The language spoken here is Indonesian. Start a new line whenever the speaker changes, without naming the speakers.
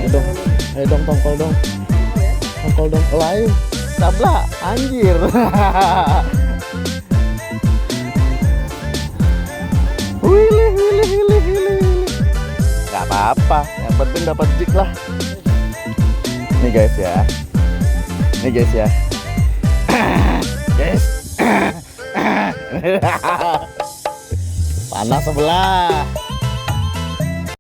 Ayo dong, tongkol dong. Tongkol dong. Oh, ayo. Sabla, anjir. Wilih, wilih, wilih, wilih. Gak apa-apa, yang penting dapat jig lah. Nih guys ya. Nih guys ya. Guys. Panas sebelah.